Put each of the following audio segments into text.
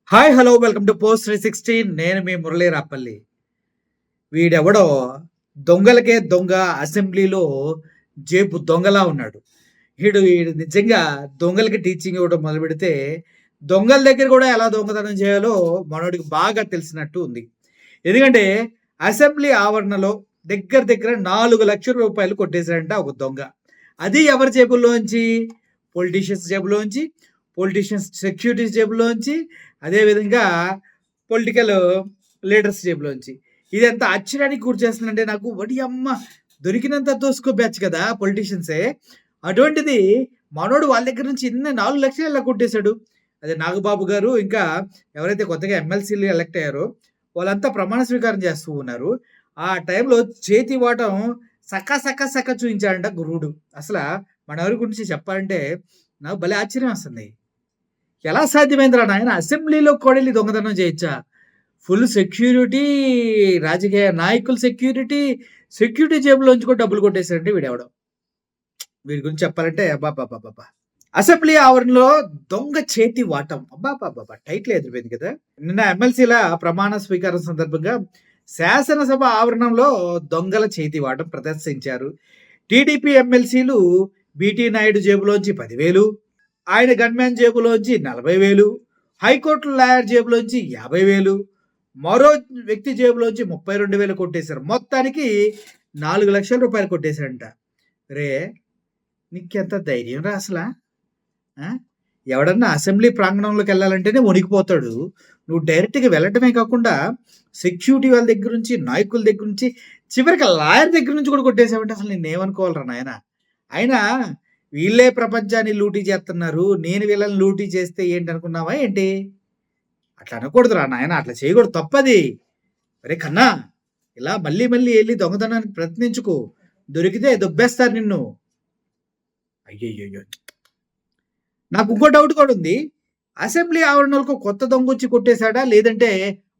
Hi hello welcome to post 360. నేను మీ మురళీ రాపల్లి. వీడెవడో దొంగలకే దొంగ అసెంబ్లీలో జేబు దొంగలా ఉన్నాడు. వీడు నిజంగా దొంగలకి టీచింగ్ ఇవ్వడం మొదలుపెడితే దొంగల దగ్గర కూడా ఎలా దొంగతనం చేయాలో మనోడికి బాగా తెలిసినట్టు ఉంది. ఎందుకంటే అసెంబ్లీ ఆవరణలో దగ్గర దగ్గర 4,00,000 కొట్టేశాడంట ఒక దొంగ. అది ఎవరి జేబుల్లోంచి? పొలిటీషియన్స్ జేబులోంచి, పొలిటీషియన్స్ సెక్యూరిటీస్ జేబులోంచి, అదేవిధంగా పొలిటికల్ లీడర్స్ జేబులోంచి. ఇది ఎంత ఆశ్చర్యానికి గురి చేస్తుందంటే నాకు, వడి అమ్మ దొరికినంత దోసుకో బ్యాచ్ కదా పొలిటీషియన్సే. అటువంటిది మనోడు వాళ్ళ దగ్గర నుంచి ఇన్ని 4,00,000 ఎలా కొట్టేశాడు. అదే నాగబాబు గారు, ఇంకా ఎవరైతే కొత్తగా ఎమ్మెల్సీలు ఎలక్ట్ అయ్యారో వాళ్ళంతా ప్రమాణ స్వీకారం చేస్తూ ఉన్నారు. ఆ టైంలో చేతి వాటం సక్క చూయించాడంట గురువుడు. అసల మనెవరి గురించి చెప్పాలంటే నాకు భలే ఆశ్చర్యం వస్తుంది. ఎలా సాధ్యమైందిరా నాయన? అసెంబ్లీలో కూడా ఎళ్లి దొంగతనం చేయొచ్చా? ఫుల్ సెక్యూరిటీ, రాజకీయ నాయకుల సెక్యూరిటీ, సెక్యూరిటీ జేబులోంచి కూడా డబ్బులు కొట్టేసాడంటే వీడెవడో. వీడి గురించి చెప్పాలంటే అబ్బబ్బబ్బబ్బబ్బా! అసెంబ్లీ ఆవరణలో దొంగ చేతి వాటం. అబ్బబ్బబ్బబ్బా! టైటిలే అదిరిపోయింది కదా! నిన్న ఎమ్మెల్సీల ప్రమాణ స్వీకారం సందర్భంగా శాసనసభ ఆవరణంలో దొంగల చేతి వాటం ప్రదర్శించారు. టీడీపీ ఎమ్మెల్సీలు బీటీ నాయుడు జేబులోంచి 10,000, ఆయన గన్‌మ్యాన్ జేబులోంచి 40,000, హైకోర్టు లాయర్ జేబులోంచి 50,000, మరో వ్యక్తి జేబులోంచి 32,000 కొట్టేశారు. మొత్తానికి 4,00,000 కొట్టేశాడంట. రేయ్! నీకెంత ధైర్యం రా అసల? ఆ! ఎవడన్నా అసెంబ్లీ ప్రాంగణంలోకెళ్ళాలంటేనే వణికిపోతాడు. నువ్వు డైరెక్ట్‌గా వెళ్ళటమే కాకుండా సెక్యూరిటీ వాళ్ళ దగ్గర నుంచి, నాయకుల దగ్గర నుంచి, చివరికి లాయర్ దగ్గర నుంచి కూడా కొట్టేసావంటే అసలు నిన్నేమనుకోవాలిరా నాయనా? అయినా వీళ్ళే ప్రపంచాన్ని లూటీ చేస్తున్నారు. నేను వీళ్ళని లూటీ చేస్తే ఏంటనుకున్నావా ఏంటి? అట్లా అనకూడదురా నాయనా! అట్లా చేయకూడదు, తప్పది. ఒరేయ్ కన్నా! ఇలా మళ్ళీ మళ్ళీ ఎళ్లి దొంగతనానికి ప్రయత్నించకు. దొరికితే దొబ్బేస్తారు నిన్ను. అయ్యయ్యయ్యో! నాకు ఇంకో డౌట్ కూడా ఉంది. అసెంబ్లీ ఆవరణలో కొత్త దొంగొచ్చి కొట్టేసాడా? లేదంటే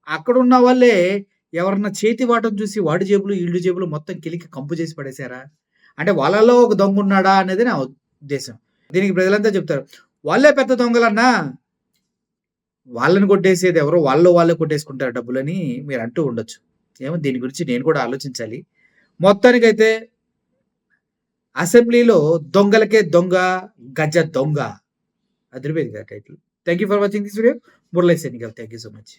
అక్కడున్న వాళ్ళే ఎవరన్నా చేతి వాటం చూసి వాడి జేబులు, ఈళ్ళ జేబులు మొత్తం కెలికి కంపు చేసి పడేసారా? అంటే వాళ్ళలో ఒక దొంగున్నాడా అనేది నా ఉద్దేశం. దీనికి ప్రజలంతా చెప్తారు, వాళ్ళే పెద్ద దొంగలన్నా, వాళ్ళని కొట్టేసేది ఎవరో వాళ్ళే కొట్టేసుకుంటారు డబ్బులని మీరంటూ ఉండొచ్చు. ఏమో దీని గురించి నేను కూడా ఆలోచించాలి. మొత్తానికైతే అసెంబ్లీలో దొంగలకే దొంగ, గజ దొంగ. అదిరిపోయింది కదా title. Thank you for watching this video. Murali signing off. Thank you so much.